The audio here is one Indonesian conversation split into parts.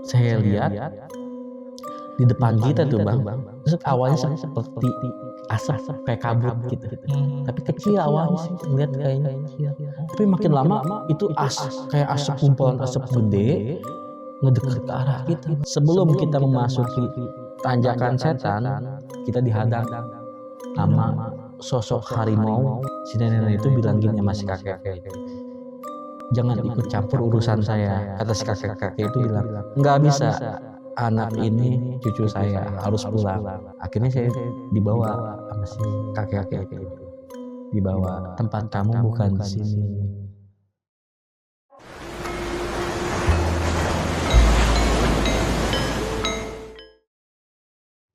saya lihat di depan kita tuh bang. Terus awalnya seperti asap kayak kabut gitu. Tapi kecil awalnya sih, lihat kayaknya kecil. Tapi makin lama itu kayak asap, kumpulan asap gede ngedeket ke arah kita. Sebelum kita memasuki tanjakan setan, kita dihadang sama sosok harimau. Si nenek itu bilang gini sama si kakek, jangan ikut campur urusan saya. Kata si kakek itu bilang, nggak bisa, anak ini cucu saya harus pulang. Akhirnya saya dibawa sama si kakek itu, dibawa, tempat kamu bukan di sini.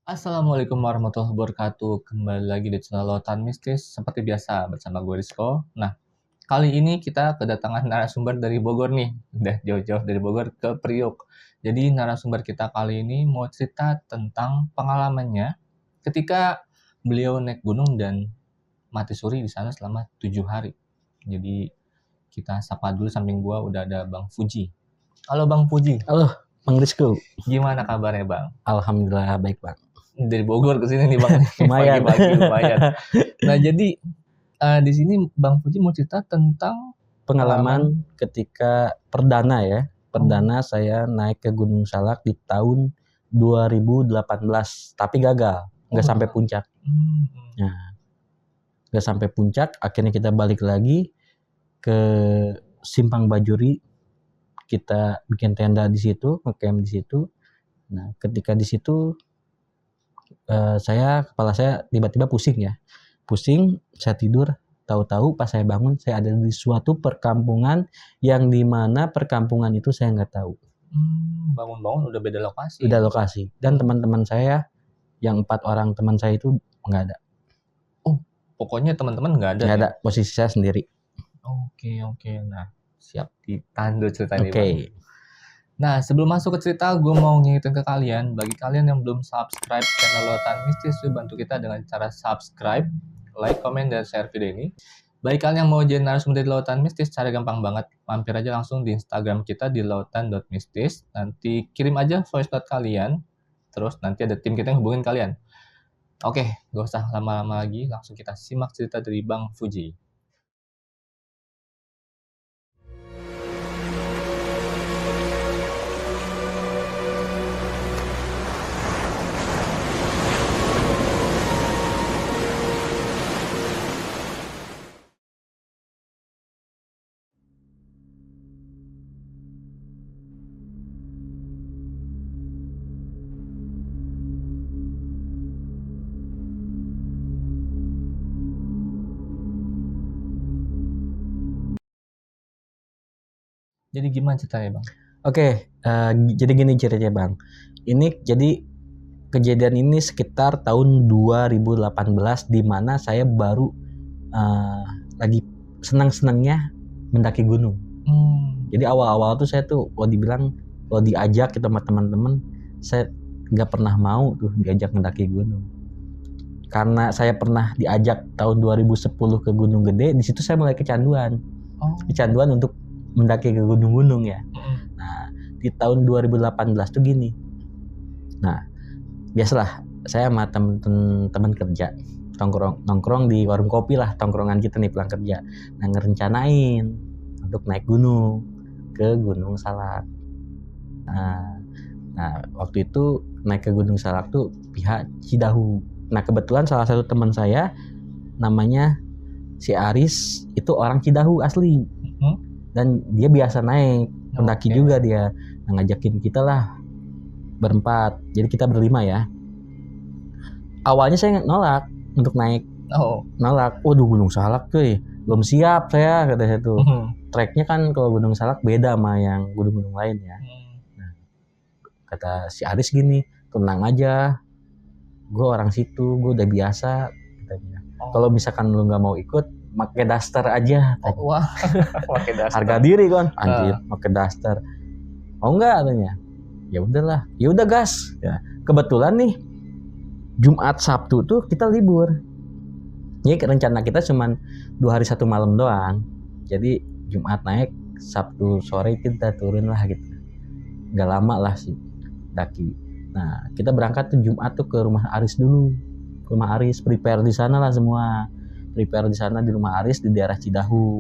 Assalamualaikum warahmatullahi wabarakatuh. Kembali lagi di channel Lautan Mistis seperti biasa bersama gue Rizko. Nah, kali ini kita kedatangan narasumber dari Bogor nih. Udah jauh-jauh dari Bogor ke Priok. Jadi narasumber kita kali ini mau cerita tentang pengalamannya ketika beliau naik gunung dan mati suri di sana selama 7 hari. Jadi kita sapa dulu, samping gua udah ada Bang Fuji. Halo Bang Fuji. Halo Bang Rizko. Gimana kabarnya Bang? Alhamdulillah baik Bang. Dari Bogor ke sini nih Bang. Lumayan. Pagi-pagi lumayan. Nah, jadi di sini Bang Fuji mau cerita tentang pengalaman ketika perdana saya naik ke Gunung Salak di tahun 2018, tapi gagal, nggak sampai puncak. Nah, nggak sampai puncak, akhirnya kita balik lagi ke Simpang Bajuri, kita bikin tenda di situ, ngecamp di situ. Nah, ketika di situ kepala saya tiba-tiba pusing, saya tidur, tahu-tahu pas saya bangun saya ada di suatu perkampungan yang dimana perkampungan itu saya nggak tahu. Bangun-bangun udah beda lokasi. Udah lokasi, dan teman-teman saya yang 4 orang teman saya itu nggak ada. Oh, pokoknya teman-teman nggak ada. Nggak ada, posisi saya sendiri. Oke. Nah, siap ditandu ceritanya. Oke. Nah, sebelum masuk ke cerita, gue mau ngingetin ke kalian, bagi kalian yang belum subscribe channel Lautan Mistis, bantu kita dengan cara subscribe, like, komen, dan share video ini. Bagi kalian yang mau jadi narasumber di Lautan Mistis, cara gampang banget. Mampir aja langsung di Instagram kita di lautan.mistis. Nanti kirim aja voice note kalian, terus nanti ada tim kita yang hubungin kalian. Oke, gak usah lama-lama lagi, langsung kita simak cerita dari Bang Fuji. Jadi gimana ceritanya Bang? Oke, jadi gini ceritanya Bang. Ini jadi kejadian ini sekitar tahun 2018, di mana saya baru lagi senang-senangnya mendaki gunung. Jadi awal-awal tuh saya tuh kalau diajak gitu sama teman-teman, saya nggak pernah mau tuh diajak mendaki gunung. Karena saya pernah diajak tahun 2010 ke Gunung Gede, di situ saya mulai kecanduan. Kecanduan untuk mendaki ke gunung-gunung ya. Nah, di tahun 2018 tuh gini. Nah, biasalah saya sama teman kerja nongkrong di warung kopi lah, tongkrongan kita nih pulang kerja. Nah, ngerencanain untuk naik gunung ke Gunung Salak. Nah, waktu itu naik ke Gunung Salak tuh pihak Cidahu. Nah, kebetulan salah satu teman saya namanya si Aris itu orang Cidahu asli. Dan dia biasa naik pendaki juga dia. Nah, ngajakin kita lah berempat. Jadi kita berlima ya. Awalnya saya nolak untuk naik. Nolak. Waduh, Gunung Salak cuy, belum siap saya, kata saya tuh. Treknya kan kalau Gunung Salak beda sama yang gunung-gunung lain ya. Nah, kata si Aris gini, tenang aja, gue orang situ, gue udah biasa katanya. Kalau misalkan lu nggak mau ikut, pakai daster aja. Wah, pakai daster. Harga diri kan, anjir, pakai daster. Oh enggak katanya. Ya udahlah, ya udah gas. Ya, kebetulan nih Jumat Sabtu tuh kita libur. Jadi rencana kita cuman 2 hari 1 malam doang. Jadi Jumat naik, Sabtu sore kita turun lah gitu, nggak lama lah sih daki. Nah kita berangkat tuh Jumat tuh ke rumah Aris dulu, rumah Aris, prepare di sana lah semua, prepare di sana di rumah Aris di daerah Cidahu.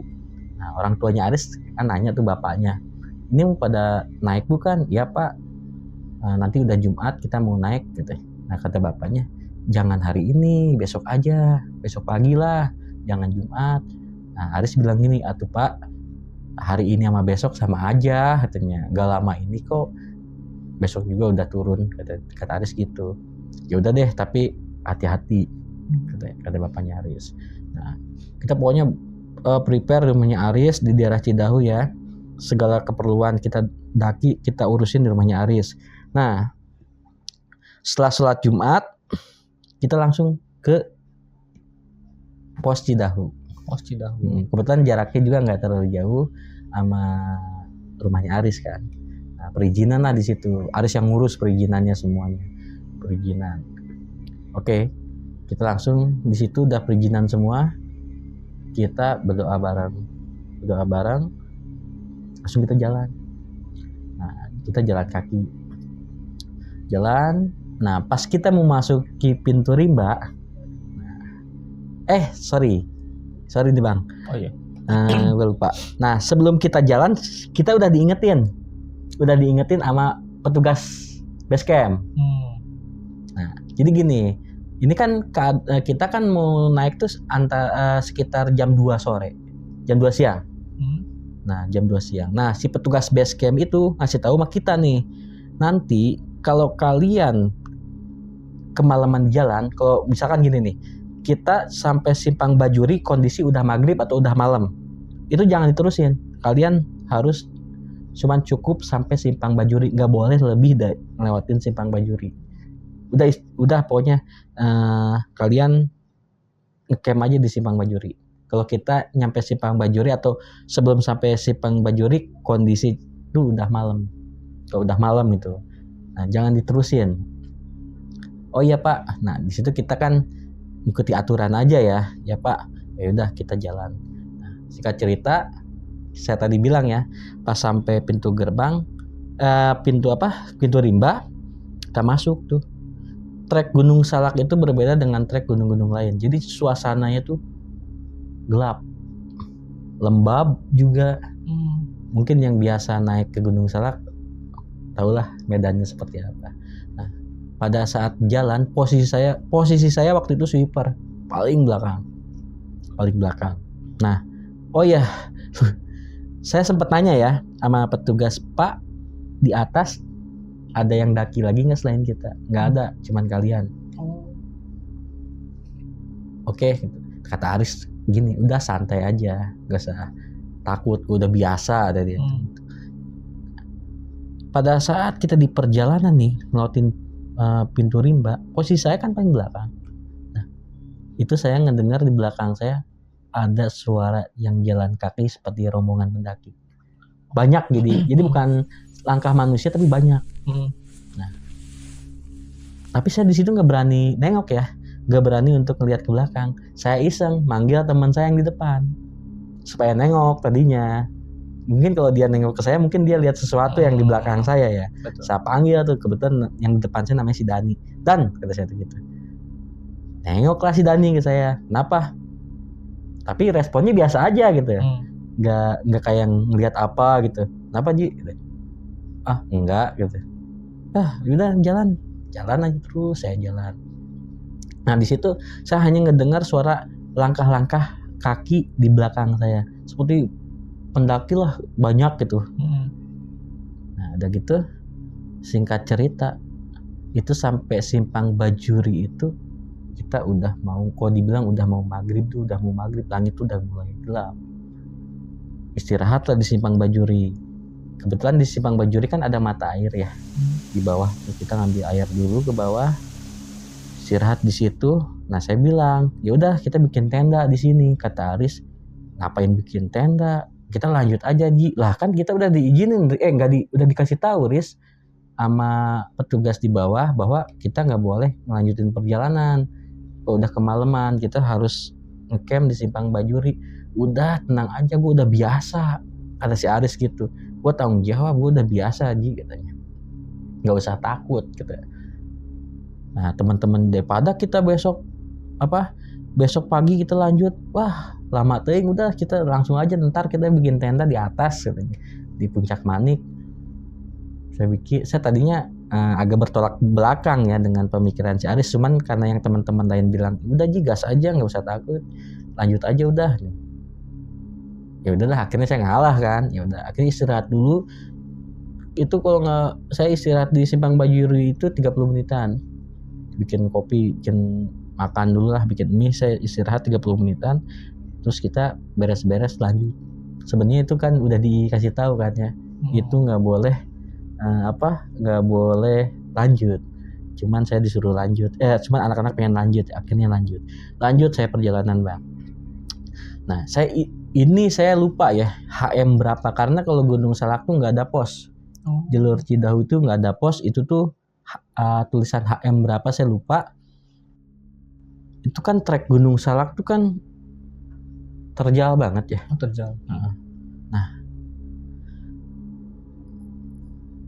Nah orang tuanya Aris kan nanya tuh bapaknya, ini mau pada naik bukan? Ya pak, nanti udah Jumat kita mau naik gitu. Nah kata bapaknya, jangan hari ini, besok aja, besok pagi lah, jangan Jumat. Nah Aris bilang gini, atuh pak, hari ini sama besok sama aja katanya, gak lama ini kok, besok juga udah turun, kata Aris gitu. Ya udah deh, tapi hati-hati, kata bapaknya Aris. Nah kita pokoknya prepare rumahnya Aris di daerah Cidahu ya, segala keperluan kita daki kita urusin di rumahnya Aris. Nah setelah sholat Jumat kita langsung ke pos Cidahu. Kebetulan jaraknya juga nggak terlalu jauh sama rumahnya Aris kan. Nah, perizinan lah di situ. Aris yang ngurus perizinannya semuanya. Perizinan. Oke, kita langsung di situ udah perizinan semua. Kita berdoa bareng, langsung kita jalan. Nah, kita jalan kaki. Nah pas kita mau masuki pintu rimba, sorry nih bang. Oh iya. Gue lupa. Nah sebelum kita jalan, kita udah diingetin sama petugas base camp. Nah jadi gini, ini kan kita kan mau naik tuh sekitar jam 2 sore, jam 2 siang. Nah jam 2 siang. Nah si petugas base camp itu ngasih tahu sama kita nih, nanti kalau kalian kemalaman jalan, kalau misalkan gini nih, kita sampai Simpang Bajuri kondisi udah maghrib atau udah malam, itu jangan diterusin. Kalian harus cuman cukup sampai Simpang Bajuri, nggak boleh lebih dari ngelewatin Simpang Bajuri. Udah pokoknya kalian ngecamp aja di Simpang Bajuri. Kalau kita nyampe Simpang Bajuri atau sebelum sampai Simpang Bajuri kondisi itu udah malam. Kalau udah malam itu, nah jangan diterusin. Oh iya pak, nah di situ kita kan ikuti aturan aja ya pak. Ya udah kita jalan. Nah, singkat cerita, saya tadi bilang ya, pas sampai pintu gerbang, pintu rimba, kita masuk tuh. Trek Gunung Salak itu berbeda dengan trek gunung-gunung lain. Jadi suasananya tuh gelap, lembab juga. Mungkin yang biasa naik ke Gunung Salak tahulah medannya seperti apa. Nah, pada saat jalan posisi saya waktu itu sweeper paling belakang. Nah, oh ya, saya sempat nanya ya sama petugas, Pak, di atas ada yang daki lagi nggak selain kita? Nggak ada, cuman kalian. Oke, kata Aris gini, udah santai aja, gak usah takut, gue udah biasa ada dia. Pada saat kita di perjalanan nih ngelewatin pintu rimba, posisi saya kan paling belakang. Nah, itu saya ngedengar di belakang saya ada suara yang jalan kaki seperti rombongan pendaki. Banyak jadi bukan langkah manusia tapi banyak. Nah, tapi saya di situ nggak berani nengok ya, nggak berani untuk ngelihat ke belakang. Saya iseng manggil teman saya yang di depan supaya nengok tadinya. Mungkin kalau dia nengok ke saya, mungkin dia lihat sesuatu yang di belakang saya ya. Betul. Saya panggil tuh, kebetulan yang di depan saya namanya si Dani. Dan kata saya tuh gitu. Nengoklah si Dani ke saya. Kenapa? Tapi responnya biasa aja gitu ya. Nggak kayak ngelihat apa gitu. Kenapa Ji? Ah enggak gitu. Udah jalan aja terus, saya jalan. Nah di situ saya hanya ngedengar suara langkah-langkah kaki di belakang saya, seperti pendaki lah banyak gitu. Nah udah gitu, singkat cerita, itu sampai Simpang Bajuri itu kita udah mau, kok dibilang udah mau maghrib, langit tuh udah mulai gelap. Istirahat lah di Simpang Bajuri. Kebetulan di Simpang Bajuri kan ada mata air ya di bawah. Kita ngambil air dulu ke bawah, istirahat di situ. Nah saya bilang, ya udah kita bikin tenda di sini. Kata Aris, ngapain bikin tenda? Kita lanjut aja Ji. Lah kan kita udah diizinin, udah dikasih tahu Riz sama petugas di bawah bahwa kita nggak boleh melanjutin perjalanan. Udah kemalaman, kita harus ngecamp di Simpang Bajuri. Udah tenang aja, gue udah biasa. kata si Aris gitu, gue tanggung jawab, gue udah biasa Ji katanya, nggak usah takut gitu. Nah teman-teman daripada kita besok pagi kita lanjut, wah lama teuing, udah kita langsung aja ntar kita bikin tenda di atas katanya, di puncak Manik. Saya tadinya agak bertolak belakang ya dengan pemikiran si Aris, cuman karena yang teman-teman lain bilang udah Ji gas aja, nggak usah takut, lanjut aja udah. Ya udahlah, akhirnya saya ngalah kan, ya udah akhirnya istirahat dulu. Itu kalau nggak, saya istirahat di Simpang Bajuri itu 30 menitan, bikin kopi, bikin makan dulu lah, bikin mie, saya istirahat 30 menitan, terus kita beres-beres lanjut. Sebenarnya itu kan udah dikasih tahu kan ya, itu nggak boleh nggak boleh lanjut, cuman saya disuruh lanjut, cuman anak-anak pengen lanjut, akhirnya lanjut saya perjalanan Bang. Nah saya lupa ya HM berapa, karena kalau Gunung Salak tuh nggak ada pos. Jalur Cidahu itu nggak ada pos, itu tuh tulisan HM berapa saya lupa. Itu kan trek Gunung Salak tuh kan terjal banget ya. Terjal. Nah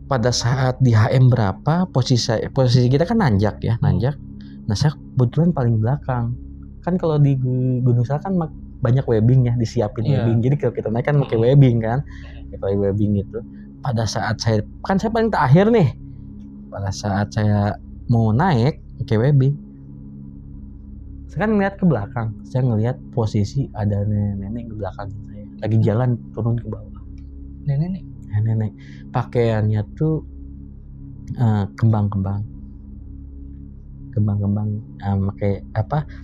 pada saat di HM berapa, posisi kita kan nanjak ya, nanjak. Nah saya kebetulan paling belakang. Kan kalau di Gunung Salak kan banyak webbing ya, disiapin webbing. Jadi kalau kita naik kan pakai webbing kan, pakai webbing itu. Pada saat saya paling terakhir nih, pada saat saya mau naik pakai webbing, saya kan ngeliat ke belakang, saya ngeliat posisi ada nenek di belakang saya, lagi jalan turun ke bawah. Nenek pakaiannya tuh kembang-kembang, pakai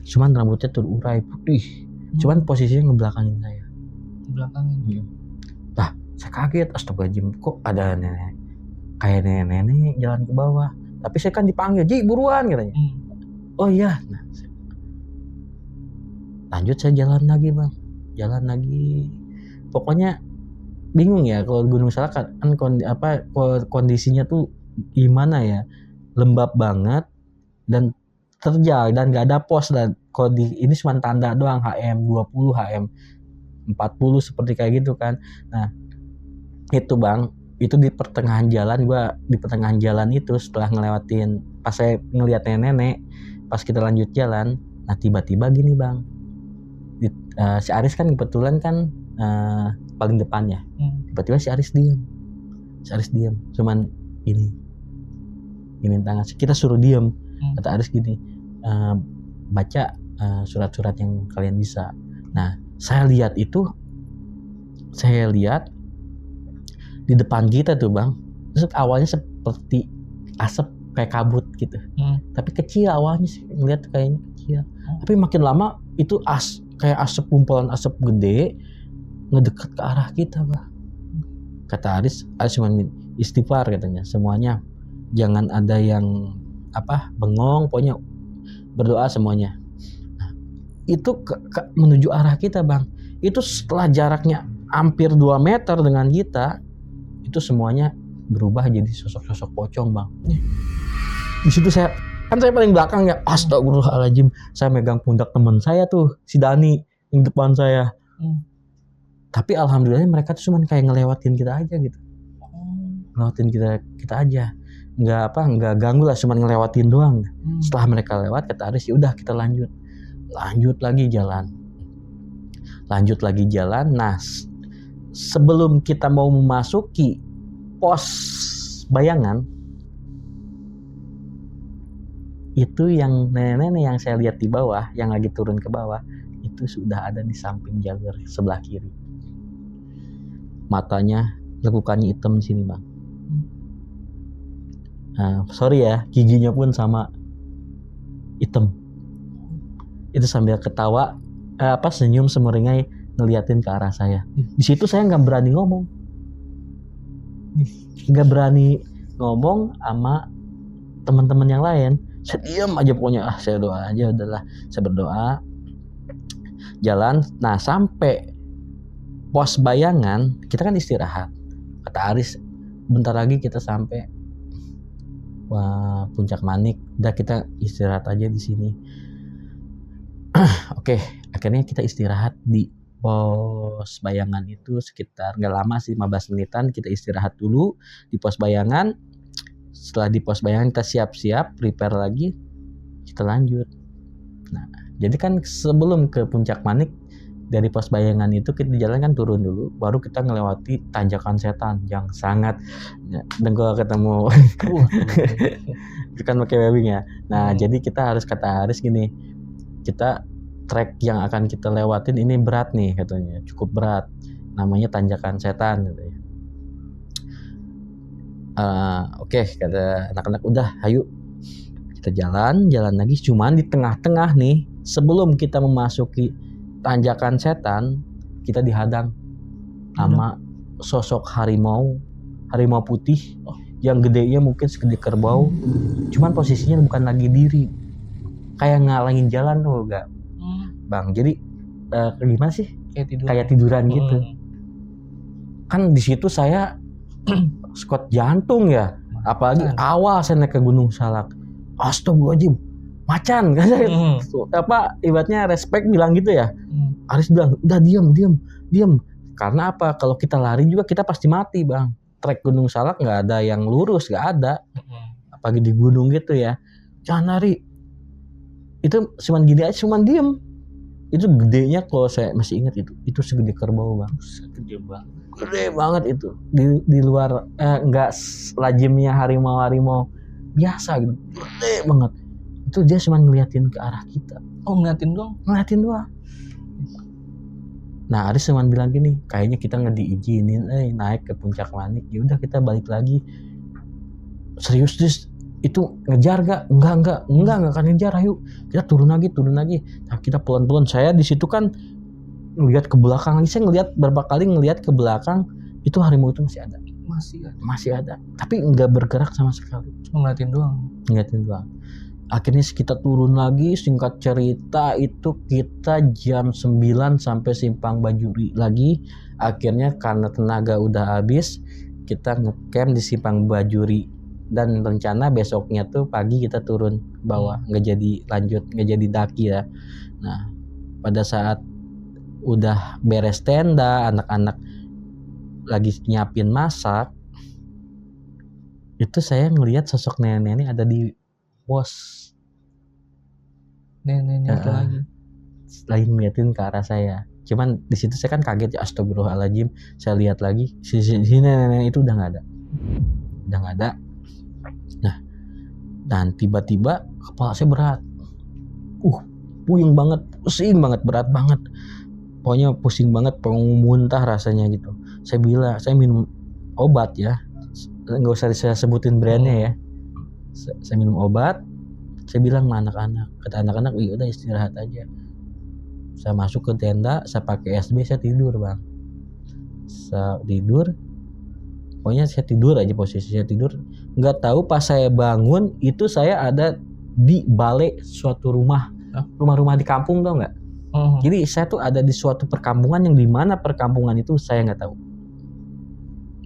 cuman rambutnya terurai putih, cuman posisinya ngebelakangin saya. Nah saya kaget, astagfirullahaladzim, kok ada nenek kayak nenek jalan ke bawah, tapi saya kan dipanggil, Ji buruan katanya. Oh iya. Nah lanjut saya jalan lagi, pokoknya bingung ya kalau Gunung Salak kan kondisinya tuh gimana ya, lembab banget dan terjal dan nggak ada pos, dan kalau ini cuma tanda doang, HM 20 HM 40 seperti kayak gitu kan. Nah itu Bang, itu di pertengahan jalan itu setelah ngelewatin, pas saya ngeliat nenek pas kita lanjut jalan. Nah tiba-tiba gini Bang, si Aris kan kebetulan kan paling depan ya. Tiba-tiba si Aris diam, cuman gini tangan, kita suruh diam. Kata Aris gini, baca surat-surat yang kalian bisa. Nah saya lihat di depan kita tuh Bang, terus awalnya seperti asap kayak kabut gitu, tapi kecil awalnya sih, ngeliat kayaknya kecil, tapi makin lama itu kayak asap, kumpulan asap gede ngedeket ke arah kita Bang. Kata Aris cuma istighfar katanya, semuanya jangan ada yang bengong, pokoknya berdoa semuanya. Nah, itu menuju arah kita Bang. Itu setelah jaraknya hampir 2 meter dengan kita, itu semuanya berubah jadi sosok-sosok pocong Bang. Di situ saya paling belakang ya, astagfirullahaladzim, saya megang pundak teman saya tuh, si Dani yang depan saya. Tapi alhamdulillah mereka tuh cuma kayak ngelewatin kita aja gitu, ngelewatin kita aja, nggak ganggu lah, cuma ngelewatin doang. Setelah mereka lewat, kata Aris, ya udah kita lanjut lagi jalan. Nah sebelum kita mau memasuki pos Bayangan, itu yang nenek-nenek yang saya lihat di bawah, yang lagi turun ke bawah, itu sudah ada di samping jalur sebelah kiri. Matanya, lekukannya hitam di sini Bang. Sorry ya, giginya pun sama hitam. Itu sambil ketawa, senyum semeringai ngeliatin ke arah saya. Di situ saya nggak berani ngomong sama teman-teman yang lain. Saya diam aja pokoknya, saya doa aja, udahlah, saya berdoa. Jalan, nah sampai pos Bayangan, kita kan istirahat. Kata Aris, bentar lagi kita sampai puncak Manik, udah kita istirahat aja di sini. Oke, akhirnya kita istirahat di pos bayangan itu sekitar nggak lama sih, 15 menitan. Kita istirahat dulu di pos bayangan. Setelah di pos bayangan kita siap-siap prepare lagi, kita lanjut. Nah, jadi kan sebelum ke Puncak Manik, dari pos bayangan itu kita jalan kan turun dulu, baru kita melewati Tanjakan Setan yang sangat, dan gua ketemu itu kan pakai webbing ya. Nah, jadi kita harus, kata Haris gini, kita trek yang akan kita lewatin ini berat nih katanya, cukup berat, namanya Tanjakan Setan gitu ya. Oke, kata anak-anak, udah ayo kita jalan lagi. Cuman di tengah-tengah nih, sebelum kita memasuki Tanjakan Setan, kita dihadang sama sosok harimau putih yang gedenya mungkin segede kerbau, cuman posisinya bukan lagi diri, kayak ngalangin jalan tuh gak Bang. Jadi gimana sih, kayak tiduran gitu kan. Di situ saya skot jantung ya, apalagi awal saya naik ke Gunung Salak, astagfirullahaladzim, macan kan. Apa ibaratnya respect bilang gitu ya. Haris bilang udah diam, karena apa, kalau kita lari juga kita pasti mati Bang. Trek Gunung Salak nggak ada yang lurus, nggak ada, apalagi di gunung gitu ya. Jangan lari, itu cuman gini aja, cuman diem. Itu gedenya, kalau saya masih ingat itu segede kerbau Bang. Gede banget itu, di luar nggak lazimnya harimau biasa gitu, gede banget. Itu dia cuma ngeliatin ke arah kita. Ngeliatin doang. Nah, Aris cuma bilang gini, kayaknya kita nggak diizinin naik ke Puncak Manik. Ya udah kita balik lagi. Serius Dis, itu ngejar gak? Enggak akan ngejar. Ayo kita turun lagi. Nah, kita pelan-pelan. Saya di situ kan ngelihat ke belakang lagi. Saya berapa kali ngelihat ke belakang, itu harimau itu masih ada. Tapi nggak bergerak sama sekali. Cuma ngeliatin doang. Akhirnya kita turun lagi, singkat cerita itu kita jam 9 sampai Simpang Bajuri lagi. Akhirnya karena tenaga udah habis, kita ngecamp di Simpang Bajuri. Dan rencana besoknya tuh pagi kita turun ke bawah, nggak jadi daki ya. Nah, pada saat udah beres tenda, anak-anak lagi nyiapin masak, itu saya ngelihat sosok nenek-nenek ada di pos. Nenek lagi ngeliatin ke arah saya. Cuman di situ saya kan kaget ya, astagfirullahaladzim. Saya lihat lagi, si nenek itu udah nggak ada. Nah, dan tiba-tiba kepala saya berat, pusing banget, berat banget. Pokoknya pusing banget, pengen muntah rasanya gitu. Saya minum obat ya, nggak usah saya sebutin brandnya ya. Saya minum obat. Saya bilang sama anak-anak, kata anak-anak, udah istirahat aja. Saya masuk ke tenda, saya pakai SB, saya tidur Bang. Pokoknya saya tidur aja, posisi saya tidur. Nggak tahu pas saya bangun itu saya ada di balai suatu rumah di kampung, tau nggak? Jadi saya tuh ada di suatu perkampungan yang dimana perkampungan itu saya nggak tahu.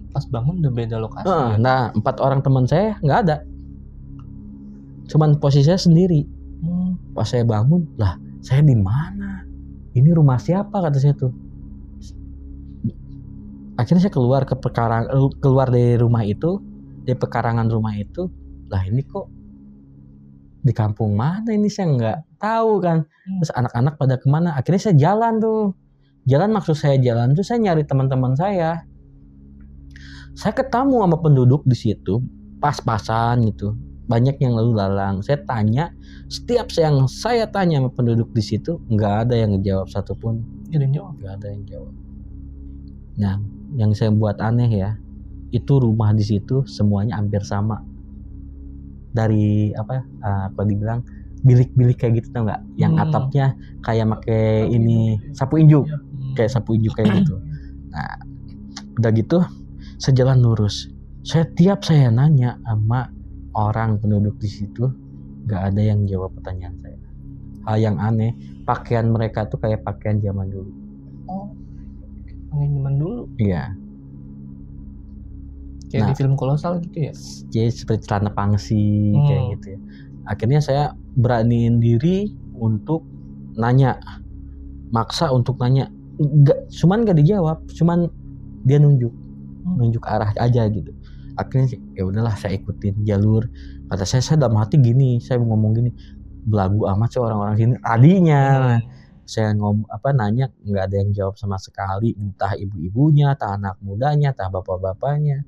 Pas bangun udah beda lokasi. Nah, 4 orang teman saya nggak ada, cuman posisi saya sendiri. Pas saya bangun, lah saya di mana? Ini rumah siapa, kata saya tuh. Akhirnya saya keluar dari rumah itu, dari pekarangan rumah itu. Lah ini kok di kampung mana ini, saya nggak tahu kan. Terus anak-anak pada kemana? Akhirnya saya maksud saya jalan tuh saya nyari teman-teman saya. Saya ketemu sama penduduk di situ, pas-pasan gitu. Banyak yang lalu lalang. Saya tanya, setiap yang saya tanya sama penduduk di situ, nggak ada yang ngejawab satupun. Nggak ada yang jawab. Nah, yang saya buat aneh ya, itu rumah di situ semuanya hampir sama. Dari apa dibilang bilik-bilik kayak gitu, tau nggak? Yang atapnya kayak pakai ini sapu injuk, kayak gitu. Nah, udah gitu, saya jalan lurus. Setiap saya nanya sama orang penduduk di situ, nggak ada yang jawab pertanyaan saya. Hal yang aneh, pakaian mereka tuh kayak pakaian zaman dulu. Pakaian zaman dulu? Iya. Kayak di film kolosal gitu ya? Jadi seperti celana pangsi kayak gitu ya. Akhirnya saya beraniin diri untuk nanya, maksa untuk nanya, cuman gak dijawab, cuman dia nunjuk arah aja gitu. Akhirnya ya udahlah saya ikutin jalur. Kata saya dalam hati gini, saya ngomong gini, belagu amat sih orang-orang sini tadinya. Saya nanya, nggak ada yang jawab sama sekali, entah ibu-ibunya, entah anak mudanya, entah bapak-bapaknya.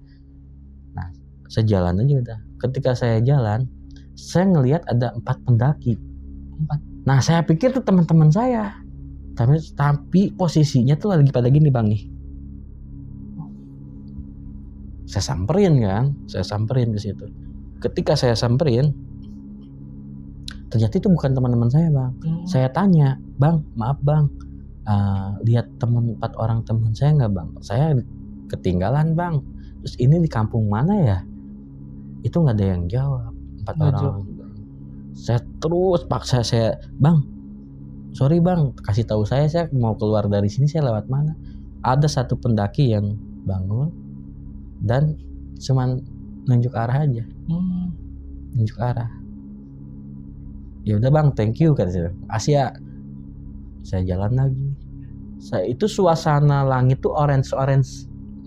Nah, saya jalan aja udah. Ketika saya jalan, saya ngelihat ada 4 pendaki. Nah, saya pikir tuh teman-teman saya. Tapi posisinya tuh lagi pada gini Bang nih. Saya samperin ke situ. Ketika saya samperin, ternyata itu bukan teman-teman saya Bang. Saya tanya, Bang, maaf Bang, lihat 4 orang teman saya nggak Bang? Saya ketinggalan Bang. Terus ini di kampung mana ya? Itu nggak ada yang jawab. 4 orang. Saya terus paksa saya, Bang, sorry Bang, kasih tahu saya mau keluar dari sini, saya lewat mana? Ada satu pendaki yang bangun dan cuman nunjuk arah aja. Nunjuk arah. Ya udah Bang, thank you kata saya. Asia. Saya jalan lagi. Itu suasana langit tuh orange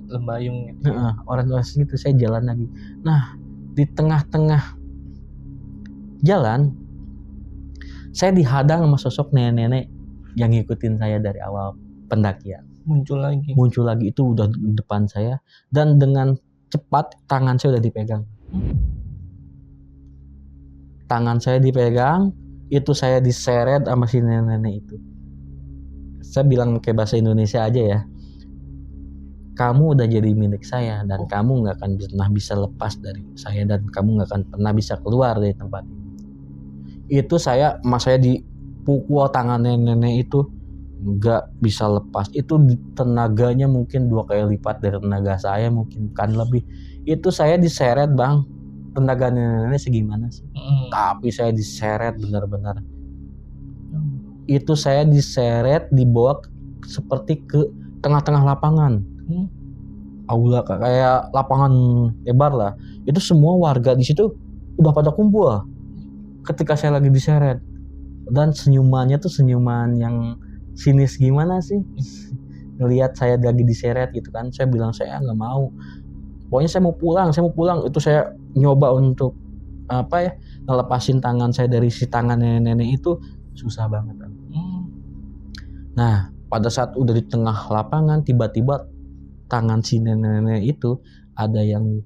lembayung gitu. Orange gitu. Saya jalan lagi. Nah, di tengah-tengah jalan saya dihadang sama sosok nenek-nenek yang ngikutin saya dari awal pendakian. Muncul lagi itu udah di depan saya dan dengan cepat tangan saya udah dipegang. Tangan saya dipegang, itu saya diseret sama si nenek-nenek itu. Saya bilang kayak bahasa Indonesia aja ya. Kamu udah jadi milik saya dan kamu nggak akan pernah bisa lepas dari saya dan kamu nggak akan pernah bisa keluar dari tempat ini. Itu saya dipukul tangan nenek-nenek itu nggak bisa lepas. Itu tenaganya mungkin 2 kali lipat dari tenaga saya, mungkin kan lebih. Itu saya diseret Bang. Tenaga nenek-nenek segimana sih? Tapi saya diseret benar-benar. Itu saya diseret, dibawa seperti ke tengah-tengah lapangan. Aula kayak lapangan lebar lah. Itu semua warga di situ udah pada kumpul ketika saya lagi diseret. Dan senyumannya tuh senyuman yang sinis gimana sih, ngelihat saya lagi diseret gitu kan. Saya bilang saya nggak mau, pokoknya saya mau pulang. Itu saya nyoba untuk ngelepasin tangan saya dari si tangan nenek-nenek itu susah banget. Nah, pada saat udah di tengah lapangan, tiba-tiba tangan si nenek-nenek itu ada yang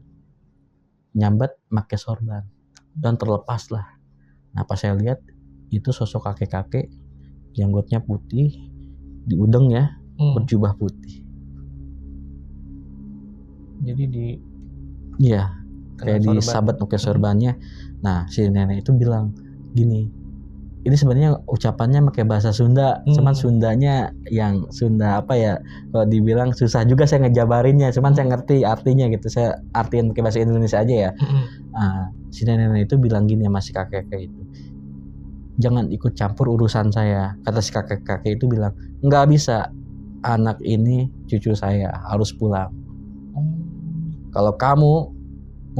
nyambat pakai sorban dan terlepas lah. Nah, pas saya lihat itu sosok kakek-kakek janggutnya putih, di udeng ya, berjubah putih. Jadi kayak disabet pakai sorbannya. Nah, si nenek itu bilang gini, ini sebenarnya ucapannya pakai bahasa Sunda, cuman Sundanya yang Sunda kalau dibilang susah juga saya ngejabarinnya, cuman saya ngerti artinya gitu, saya artiin pakai bahasa Indonesia aja ya. Si nenek itu bilang gini sama si kakek-kakek itu, jangan ikut campur urusan saya. Kata si kakek-kakek itu bilang, nggak bisa, anak ini cucu saya, harus pulang. Kalau kamu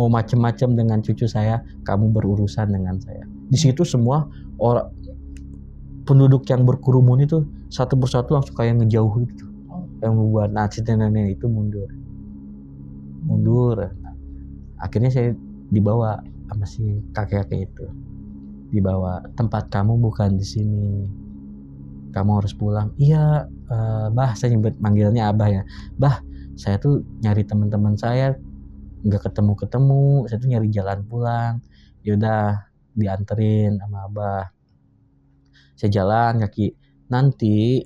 mau macem-macem dengan cucu saya, kamu berurusan dengan saya. Di situ semua orang penduduk yang berkerumun itu satu persatu langsung kayak ngejauh gitu. Yang membuat si nenek itu mundur. Akhirnya saya dibawa sama si kakek-kakek itu. Dibawa, tempat kamu bukan di sini, kamu harus pulang. Iya, Bah, saya manggilnya Abah ya. Bah, saya tuh nyari teman-teman saya nggak ketemu, saya tuh nyari jalan pulang. Yaudah, dianterin sama Abah. Saya jalan kaki. Nanti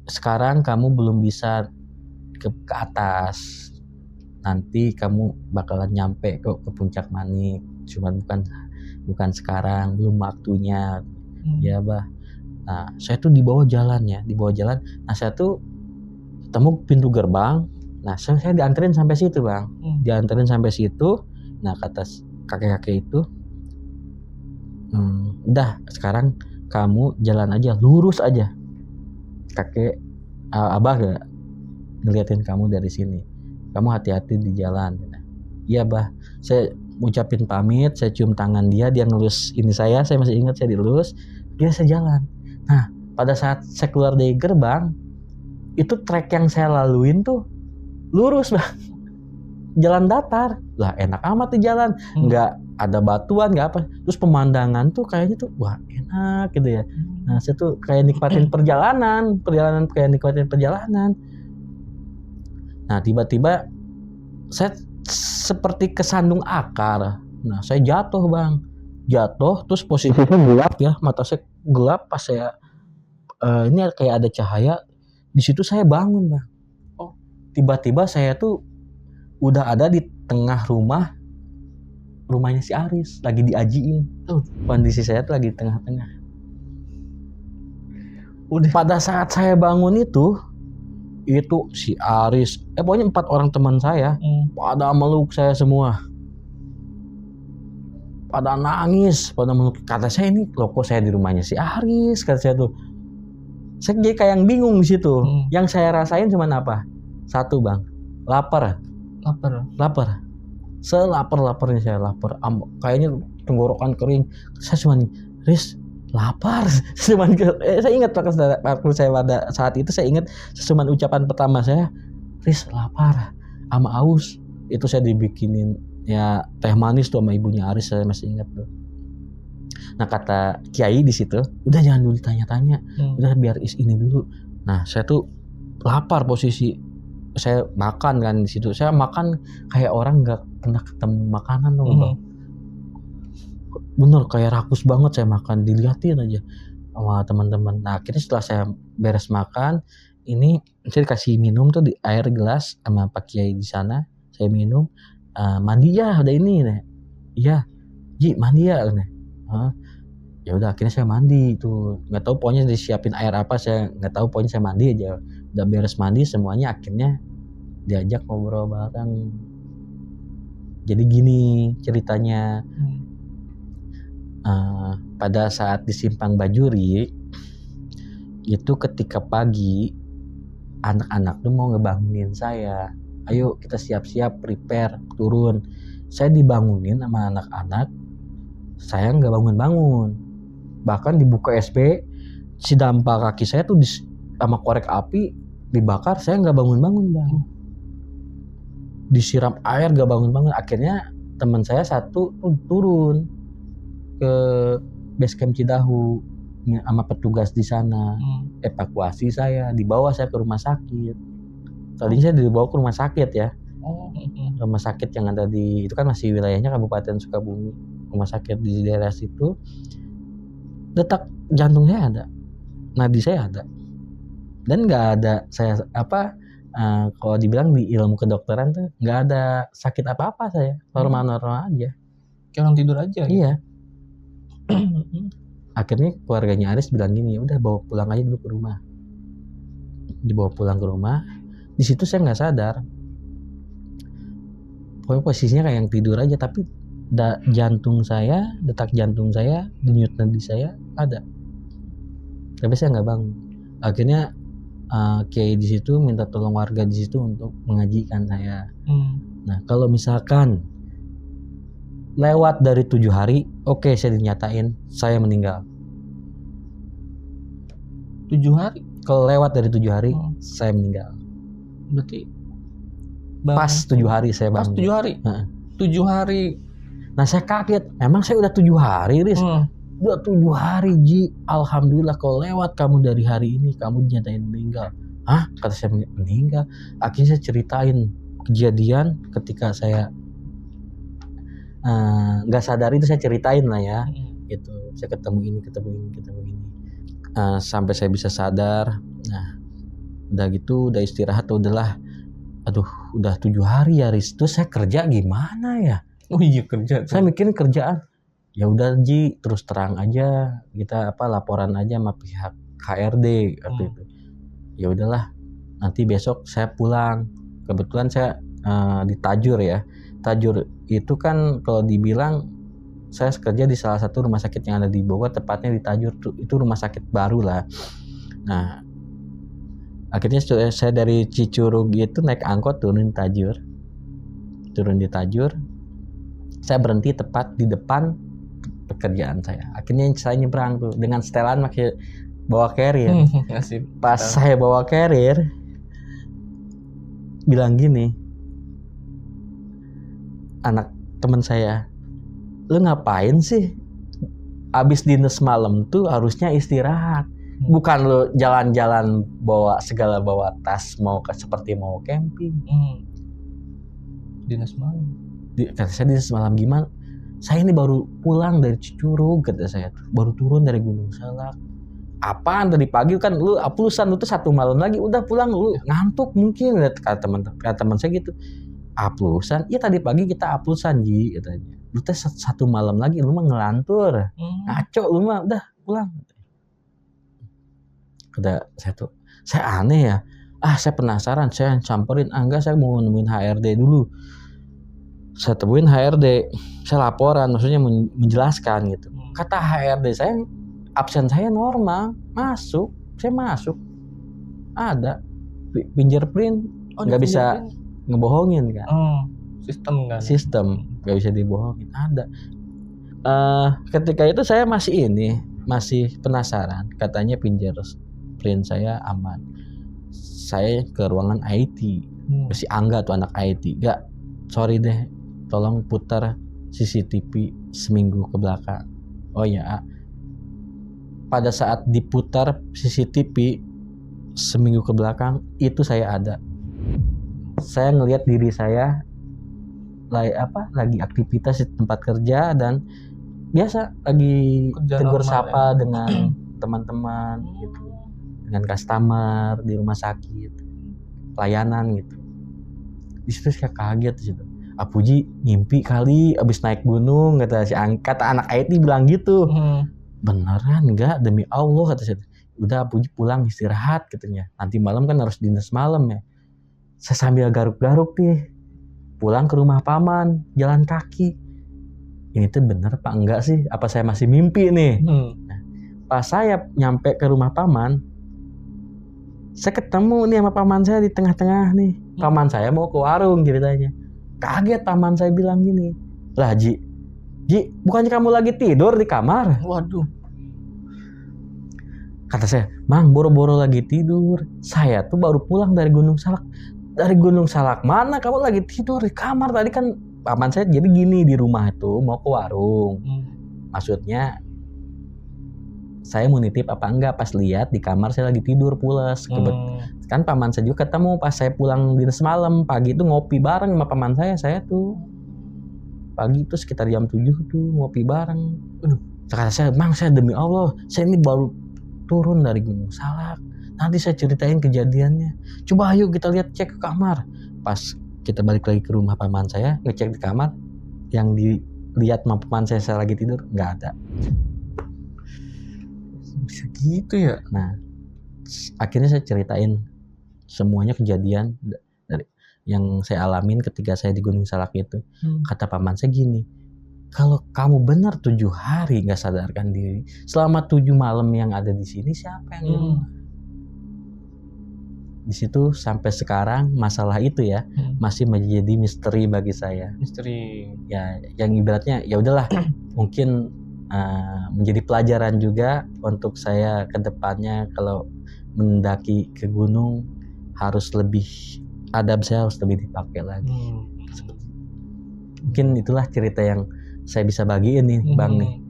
sekarang kamu belum bisa ke atas. Nanti kamu bakalan nyampe kok ke Puncak Manik. Cuman bukan sekarang, belum waktunya. Ya Bah. Nah, saya tuh dibawa jalan. Nah, saya tuh ketemu pintu gerbang. Nah, saya dianterin sampai situ Bang. Dianterin sampai situ. Nah, kata kakek-kakek itu, udah sekarang kamu jalan aja, lurus aja. Abah gak ngeliatin kamu dari sini. Kamu hati-hati di jalan. Iya Bah. Saya ucapin pamit, saya cium tangan dia ngelus ini saya masih ingat, saya dilus, dia saya jalan. Nah, pada saat saya keluar dari gerbang, itu trek yang saya laluin tuh lurus Bang. Jalan datar. Lah enak amat di jalan. Nggak ada batuan, nggak apa. Terus pemandangan tuh kayaknya tuh wah enak gitu ya. Nah saya tuh kayak nikmatin perjalanan kayak nikmatin perjalanan. Nah tiba-tiba saya seperti kesandung akar. Nah saya jatuh Bang. Jatuh terus posisinya gelap ya. Mata saya gelap pas saya ini kayak ada cahaya. Di situ saya bangun Bang. Oh tiba-tiba saya tuh udah ada di tengah rumahnya si Aris, lagi diajiin. Kondisi saya tuh lagi di tengah-tengah. Udah pada saat saya bangun itu si Aris, pokoknya 4 orang teman saya pada meluk saya semua. Pada nangis, pada meluk. Kata saya ini loh kok saya di rumahnya si Aris, kata saya tuh. Saya jadi kayak yang bingung di situ. Yang saya rasain cuma apa? Satu Bang, lapar. Selapar-laparnya saya lapar. Kayaknya tenggorokan kering. Saya cuma Riz lapar. Saya ingat waktu saya pada saat itu saya ingat cuma ucapan pertama saya, Riz lapar sama aus. Itu saya dibikinin ya teh manis tuh sama ibunya Aris, saya masih ingat tuh. Nah kata Kiai di situ, udah jangan dulu tanya-tanya, udah biar ini dulu. Nah saya tuh lapar posisi, saya makan kan di situ. Saya makan kayak orang nggak pernah ketemu makanan tuh, bener kayak rakus banget saya makan, dilihatin aja sama teman-teman. Nah akhirnya setelah saya beres makan, ini saya dikasih minum tuh di air gelas sama Pak Kiai di sana. Saya minum, mandi ya udah ini nih. Iya, Ji mandi ya nih. Ya udah akhirnya saya mandi tuh, nggak tahu pokoknya disiapin air apa, saya nggak tahu, pokoknya saya mandi aja. Udah beres mandi semuanya, akhirnya diajak ngobrol bareng. Jadi gini ceritanya, pada saat di Simpang Bajuri itu ketika pagi anak-anak tuh mau ngebangunin saya, ayo kita siap-siap prepare turun. Saya dibangunin sama anak-anak, saya nggak bangun-bangun. Bahkan dibuka SB, si dampak kaki saya tuh sama korek api dibakar, saya nggak bangun-bangun Bang. Disiram air nggak bangun-bangun. Akhirnya teman saya satu tuh turun ke base camp Cidahu sama petugas di sana, evakuasi saya, dibawa saya ke rumah sakit. Tadinya saya dibawa ke rumah sakit ya, rumah sakit yang ada di itu kan masih wilayahnya Kabupaten Sukabumi. Rumah sakit di daerah situ. Detak jantung saya ada, nadi saya ada, dan nggak ada saya kalau dibilang di ilmu kedokteran tuh nggak ada sakit apa-apa, saya normal aja, kayak orang tidur aja. Iya. Akhirnya keluarganya Aris bilang gini, udah bawa pulang aja dulu ke rumah. Dibawa pulang ke rumah, di situ saya nggak sadar, pokoknya posisinya kayak yang tidur aja, tapi detak jantung saya, denyut nadi saya ada, tapi saya nggak bangun. Akhirnya Kiai di situ minta tolong warga di situ untuk mengajikan saya. Nah kalau misalkan lewat dari 7 hari, oke, saya dinyatain saya meninggal. 7 hari? Kalau lewat dari 7 hari, saya meninggal. Berarti pas 7 hari saya bangun. Pas 7 hari? 7 hari. Nah saya kaget, emang saya udah 7 hari Riz? Udah 7 hari Ji, alhamdulillah kalau lewat kamu dari hari ini, kamu dinyatain meninggal. Hah? Kata saya meninggal. Akhirnya saya ceritain kejadian ketika saya gak sadar itu, saya ceritain lah ya, gitu. Saya ketemu ini. Sampai saya bisa sadar. Nah udah gitu, udah istirahat, udahlah. Aduh udah 7 hari ya Riz, terus saya kerja gimana ya? Oh iya kerja. Saya mikirin kerjaan. Ya udah Ji, terus terang aja, kita laporan aja sama pihak HRD waktu itu. Ya udahlah, nanti besok saya pulang. Kebetulan saya di Tajur ya. Tajur itu kan kalau dibilang, saya kerja di salah satu rumah sakit yang ada di Bogor, tepatnya di Tajur, itu rumah sakit baru lah. Nah akhirnya saya dari Cicurug itu naik angkot turun di Tajur. Saya berhenti tepat di depan pekerjaan saya. Akhirnya saya nyebrang tuh dengan setelan bawa carrier. Pas saya bawa carrier, bilang gini, anak teman saya, lu ngapain sih? Abis dinas malam tuh harusnya istirahat. Bukan lu jalan-jalan bawa tas seperti mau camping. Dinas malam. Kata saya dinas malam gimana? Saya ini baru pulang dari Cicurug, kata saya. Baru turun dari Gunung Salak. Apaan tadi pagi kan lu aplusan lu tuh 1 malam lagi udah pulang lu ngantuk mungkin, kata teman saya gitu. Aplusan? Iya tadi pagi kita aplusan Ji katanya. Lu teh 1 malam lagi lu mah ngelantur. Ngaco lu mah udah pulang. Kata saya tuh, saya aneh ya. Saya penasaran, saya samperin, enggak saya mau nemuin HRD dulu. Saya temuin HRD, saya laporan, maksudnya menjelaskan gitu. Kata HRD saya, absen saya normal, saya masuk. Ada fingerprint, nggak bisa ngebohongin kan. Sistem kan. Sistem, nggak bisa dibohongin, ada. Ketika itu saya masih penasaran, katanya fingerprint saya aman. Saya ke ruangan IT, si Angga tuh anak IT, gak, sorry deh, tolong putar CCTV seminggu ke belakang. Oh ya, pada saat diputar CCTV seminggu ke belakang itu saya ada. Saya ngelihat diri saya lagi aktivitas di tempat kerja dan biasa lagi tegur sapa ya, dengan teman-teman gitu, dengan customer di rumah sakit, pelayanan gitu. Di situ saya kaget di situ. Puji ngimpi kali abis naik gunung, kata anak IT bilang gitu. Beneran enggak, demi Allah, kata saya. Udah Puji pulang istirahat katanya. Nanti malam kan harus dinas malam ya. Saya sambil garuk-garuk nih. Pulang ke rumah paman, jalan kaki. Ini tuh bener apa enggak sih? Apa saya masih mimpi nih? Nah, pas saya nyampe ke rumah paman, saya ketemu nih sama paman saya di tengah-tengah nih. Paman saya mau ke warung ceritanya. Kaget paman saya bilang gini, lah Ji, bukannya kamu lagi tidur di kamar? Waduh. Kata saya, Mang, boro-boro lagi tidur. Saya tuh baru pulang dari Gunung Salak. Dari Gunung Salak mana kamu lagi tidur di kamar? Tadi kan paman saya jadi gini, di rumah itu mau ke warung. Maksudnya saya mau nitip apa enggak, pas lihat di kamar saya lagi tidur pules. Kan paman saya juga ketemu pas saya pulang dinas malam. Pagi itu ngopi bareng sama paman saya tuh. Pagi itu sekitar jam 7 tuh ngopi bareng. Kata saya, Mang, saya demi Allah, saya ini baru turun dari Gunung Salak. Nanti saya ceritain kejadiannya. Coba ayo kita lihat, cek ke kamar. Pas kita balik lagi ke rumah paman saya, ngecek di kamar, yang dilihat sama paman saya lagi tidur, nggak ada. Bisa gitu ya? Nah, akhirnya saya ceritain semuanya kejadian dari yang saya alamin ketika saya di Gunung Salak itu. Kata paman saya gini, kalau kamu benar 7 hari nggak sadarkan diri, selama 7 malam yang ada di sini siapa yang di rumah? Di situ sampai sekarang masalah itu ya masih menjadi misteri bagi saya. Misteri. Ya, yang ibaratnya ya udahlah, mungkin menjadi pelajaran juga untuk saya ke depannya kalau mendaki ke gunung harus lebih adab, saya harus lebih dipakai lagi. Mungkin itulah cerita yang saya bisa bagiin nih Bang nih.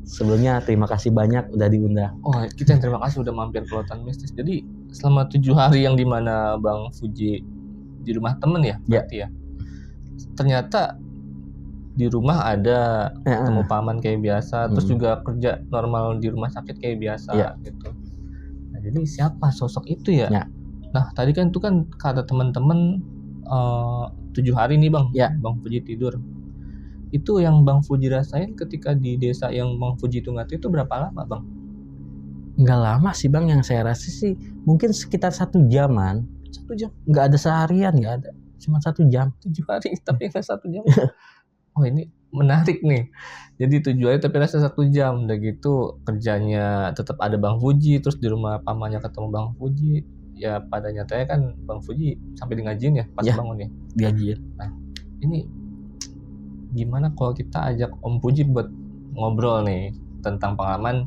Sebelumnya terima kasih banyak udah diundang. Kita yang terima kasih udah mampir ke Lautan Mistis. Jadi selama 7 hari yang dimana Bang Fuji di rumah temen ya berarti ya. Ternyata di rumah ada ketemu paman kayak biasa, terus juga kerja normal di rumah sakit kayak biasa gitu. Nah, jadi siapa sosok itu ya? Nah, tadi kan itu kan kata teman-teman 7 hari nih Bang, Bang Fuji tidur. Itu yang Bang Fuji rasain ketika di desa yang Bang Fuji Tungatu itu berapa lama Bang? Nggak lama sih Bang, yang saya rasa sih mungkin sekitar 1 jaman. 1 jam? Nggak ada seharian, nggak ada, cuma 1 jam. 7 hari tapi nggak 1 jam. Ini menarik nih. Jadi 7 hari tapi rasa 1 jam. Udah gitu kerjanya tetap ada Bang Fuji, terus di rumah pamannya ketemu Bang Fuji. Ya pada nyatanya kan Bang Fuji sampai di ngajiin ya pas bangun ya. Diajiin. Nah, ini gimana kalau kita ajak Om Fuji buat ngobrol nih tentang pengalaman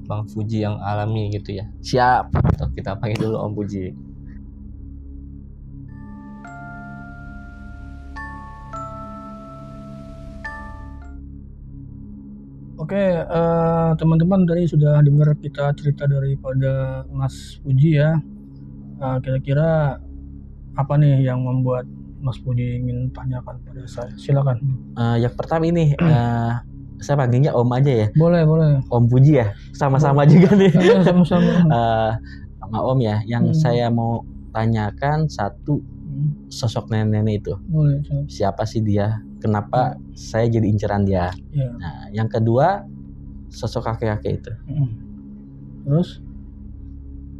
Bang Fuji yang alami gitu ya. Siap. Kita panggil dulu Om Fuji. Oke, teman-teman tadi sudah dengar kita cerita daripada Mas Puji ya. Kira-kira apa nih yang membuat Mas Puji ingin tanyakan pada saya? Silakan. Yang pertama ini saya panggilnya Om aja ya. Boleh. Om Puji ya, sama-sama juga nih. Sama-sama. Sama Om ya, yang saya mau tanyakan satu, sosok nenek itu. Boleh. Siapa sih dia? Kenapa saya jadi inceran dia? Ya. Nah, yang kedua, sosok kakek-kakek itu.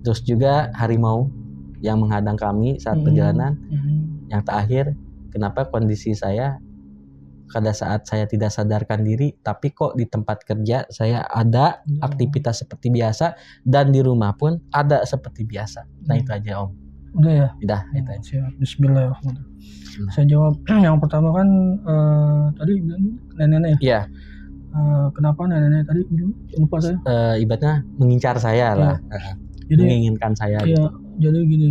Terus juga harimau yang menghadang kami saat perjalanan. Yang terakhir, kenapa kondisi saya pada saat saya tidak sadarkan diri, tapi kok di tempat kerja saya ada aktivitas seperti biasa, dan di rumah pun ada seperti biasa. Nah itu aja Om. Udah ya? Udah, itu aja. Siap. Bismillahirrahmanirrahim. Saya jawab yang pertama kan tadi bilang nenek ya? Iya. Kenapa nenek tadi lupa saya? Ibaratnya mengincar saya lah. Jadi, menginginkan saya. Iya, gitu. Jadi gini,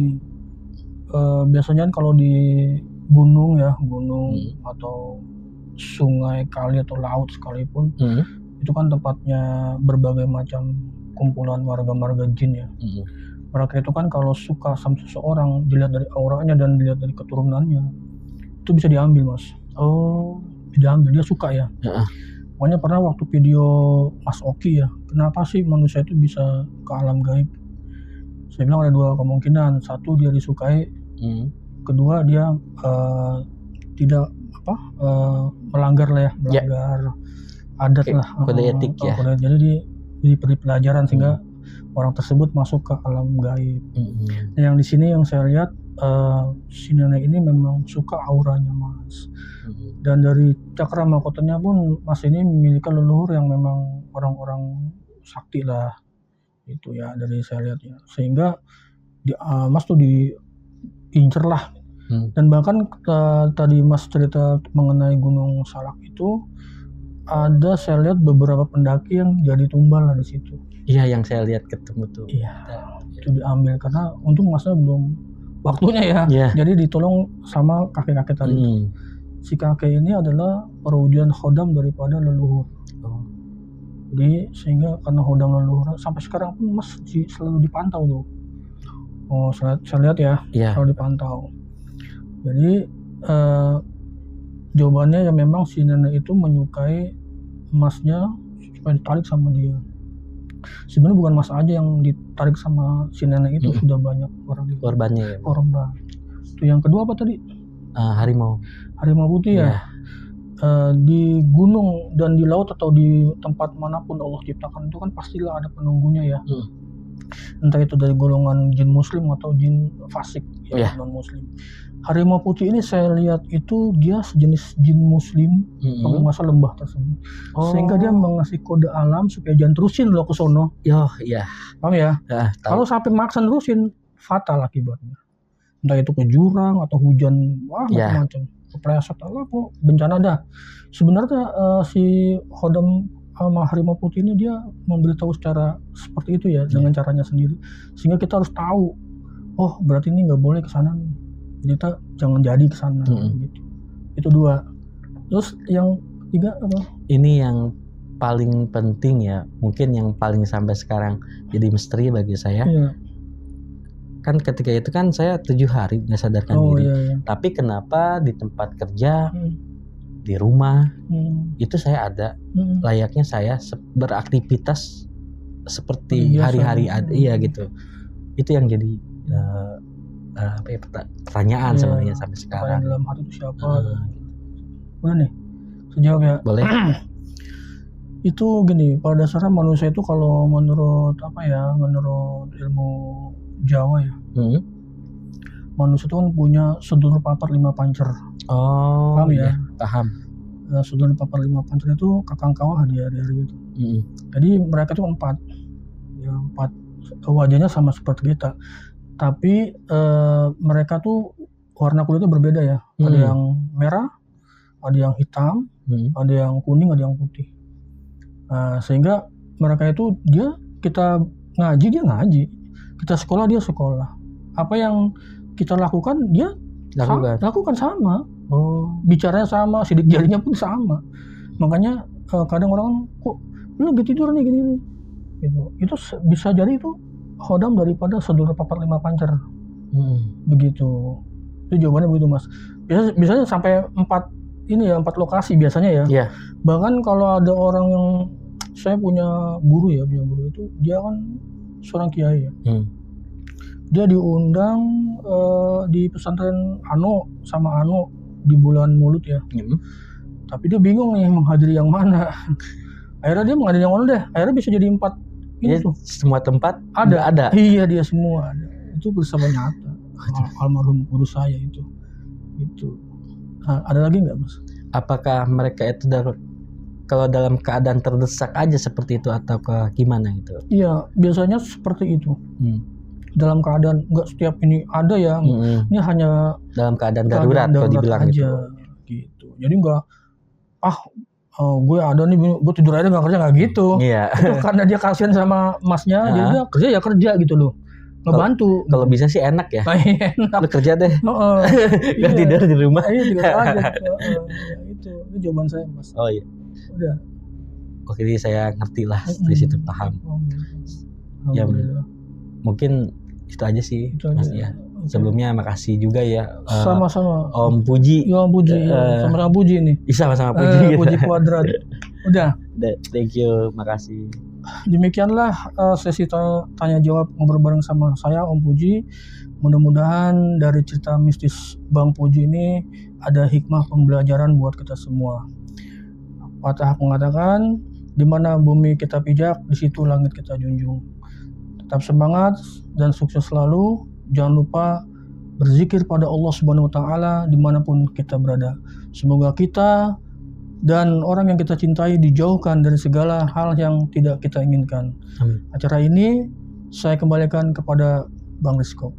biasanya kalau di gunung atau sungai, kali atau laut sekalipun, itu kan tempatnya berbagai macam kumpulan warga-warga jin ya. Mereka itu kan kalau suka sama seseorang, dilihat dari auranya dan dilihat dari keturunannya, itu bisa diambil Mas. Diambil, dia suka ya. Pokoknya pernah waktu video Mas Oki ya, kenapa sih manusia itu bisa ke alam gaib? Saya bilang ada dua kemungkinan. Satu, dia disukai. Kedua, dia tidak melanggar lah ya, melanggar adat lah, kode etik ya. Jadi diberi pelajaran sehingga orang tersebut masuk ke alam gaib. Nah, yang di sini yang saya lihat, si nenek ini memang suka auranya Mas. Dan dari cakra mahkotanya pun Mas ini memiliki leluhur yang memang orang-orang sakti lah, itu ya dari saya lihat ya. Sehingga Mas tuh diincer lah. Dan bahkan tadi Mas cerita mengenai Gunung Salak itu, ada saya lihat beberapa pendaki yang jadi tumbal lah di situ. Iya, yang saya lihat ketemu tuh. Iya, itu diambil karena untung Masnya belum waktunya ya. Jadi ditolong sama kakek-kakek tadi. Si kakek ini adalah perwujudan khodam daripada leluhur. Jadi sehingga karena khodam leluhur sampai sekarang pun Mas selalu dipantau tuh. Saya lihat ya, selalu dipantau. Jadi jawabannya ya memang si nenek itu menyukai Masnya supaya ditarik sama dia. Sebenarnya bukan Mas aja yang ditarik sama si nenek itu, sudah banyak orang korbannya. Korban. Itu yang kedua apa tadi? Harimau putih ya. Di gunung dan di laut atau di tempat manapun Allah ciptakan itu kan pastilah ada penunggunya ya. Entah itu dari golongan jin muslim atau jin fasik ya, non muslim. Harimau putih ini saya lihat itu dia sejenis jin muslim penguasa lembah tersebut. Sehingga dia mengasih kode alam supaya jangan terusin lo ke sono. Paham ya? Kalau sampai maksa terusin, fatal akibatnya. Entah itu ke jurang atau hujan, macam-macam. Kepleset kok bencana dah. Sebenarnya si khodam sama harimau putih ini dia memberitahu secara seperti itu ya, dengan caranya sendiri. Sehingga kita harus tahu, oh berarti ini nggak boleh ke sana nih. Jadi kita jangan jadi ke sana gitu. Itu dua. Terus yang ketiga apa? Ini yang paling penting ya, mungkin yang paling sampai sekarang jadi misteri bagi saya. Kan ketika itu kan saya 7 hari nggak sadarkan diri. Tapi kenapa di tempat kerja, di rumah itu saya ada, layaknya saya beraktivitas seperti hari-hari gitu. Itu yang jadi pertanyaan sebenarnya sampai sekarang. Dalam hati itu siapa? Udah nih, sejawab ya. Boleh. Itu gini, pada dasarnya manusia itu kalau menurut ilmu Jawa ya, manusia itu kan punya sedulur papat 5 pancer. Paham ya? Paham. Sedulur papat 5 pancer itu kakang kawah hari-hari itu. Jadi mereka itu 4 wajahnya sama seperti kita. Tapi mereka tuh warna kulitnya berbeda ya. Ada yang merah, ada yang hitam, ada yang kuning, ada yang putih. Sehingga mereka itu kita ngaji, dia ngaji. Kita sekolah, dia sekolah. Apa yang kita lakukan, dia lakukan sama. Bicaranya sama, sidik jarinya pun sama. Makanya kadang orang kok lu lagi tidur nih gini nih gitu. Itu bisa jadi itu khodam daripada saudara papat 5 pancer begitu. Itu jawabannya begitu mas. Biasanya sampai 4 lokasi biasanya ya. Iya. Bahkan kalau ada orang yang, saya punya guru itu dia kan seorang kiai ya. Dia diundang di pesantren sama Ano di bulan Maulud ya. Tapi dia bingung nih menghadiri yang mana. Akhirnya dia menghadiri yang mana deh. Akhirnya bisa jadi 4 itu. Semua tempat ada. Iya, dia semua ada. Itu bersama nyata. Almarhum guru saya itu. Nah, ada lagi nggak mas? Apakah mereka itu kalau dalam keadaan terdesak aja seperti itu atau gimana itu? Iya, biasanya seperti itu. Dalam keadaan nggak setiap ini ada ya. Ini hanya dalam keadaan darurat kalau dibilang aja gitu. Jadi nggak gue ada nih, gue tidur aja nggak kerja, nggak gitu. Iya. Itu karena dia kasihan sama masnya, jadi dia kerja ya kerja gitu loh, ngebantu. Kalau bisa sih enak ya. Enak. Lu kerja deh. Gak tidur di rumah. Iya, tidur aja. Itu jawaban saya mas. Oh iya. Udah. Oke, jadi saya ngerti lah dari situ, paham. Ya mungkin itu aja sih mas ya. Sebelumnya makasih juga ya. Sama-sama. Om Puji. Ya Om Puji. Sama-sama Puji nih. Sama-sama Puji. Puji kuadrat. Udah. Thank you, makasih. Demikianlah sesi tanya jawab ngobrol bareng sama saya Om Puji. Mudah-mudahan dari cerita mistis Bang Puji ini ada hikmah pembelajaran buat kita semua. Patah mengatakan, di mana bumi kita pijak, di situ langit kita junjung. Tetap semangat dan sukses selalu. Jangan lupa berzikir pada Allah Subhanahu wa Ta'ala dimanapun kita berada. Semoga kita dan orang yang kita cintai dijauhkan dari segala hal yang tidak kita inginkan. Amin. Acara ini saya kembalikan kepada Bang Rizko.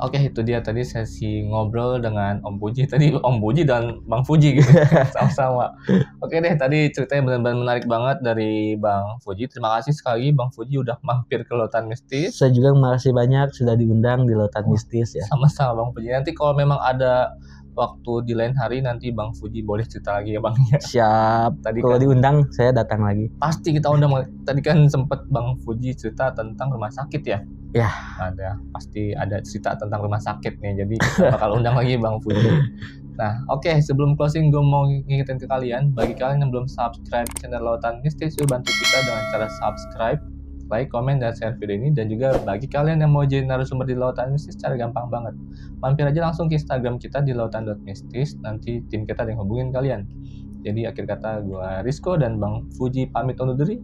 Oke, itu dia tadi sesi ngobrol dengan Om Puji. Tadi Om Puji dan Bang Fuji gitu, sama-sama. Oke deh, tadi ceritanya benar-benar menarik banget dari Bang Fuji. Terima kasih sekali Bang Fuji udah mampir ke Lautan Mistis. Saya juga makasih banyak sudah diundang di Lautan Mistis ya. Sama-sama Bang Fuji. Nanti kalau memang ada waktu di lain hari, nanti Bang Fuji boleh cerita lagi ya Bang. Siap. Tadi kalau kan diundang saya datang lagi. Pasti kita undang. Tadi kan sempat Bang Fuji cerita tentang rumah sakit ya. Ya. Pasti ada cerita tentang rumah sakit nih. Jadi kita bakal undang lagi Bang Fuji. Nah, oke, sebelum closing gue mau ngingetin ke kalian, bagi kalian yang belum subscribe channel Lautan Mistis, yuk bantu kita dengan cara subscribe, like, komen, dan share video ini. Dan juga bagi kalian yang mau jadi narasumber di Lautan Mistis, cara gampang banget. Mampir aja langsung ke Instagram kita di lautan.mistis, nanti tim kita yang hubungin kalian. Jadi akhir kata gue Rizko dan Bang Fuji pamit undur diri.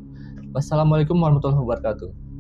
Wassalamualaikum warahmatullahi wabarakatuh.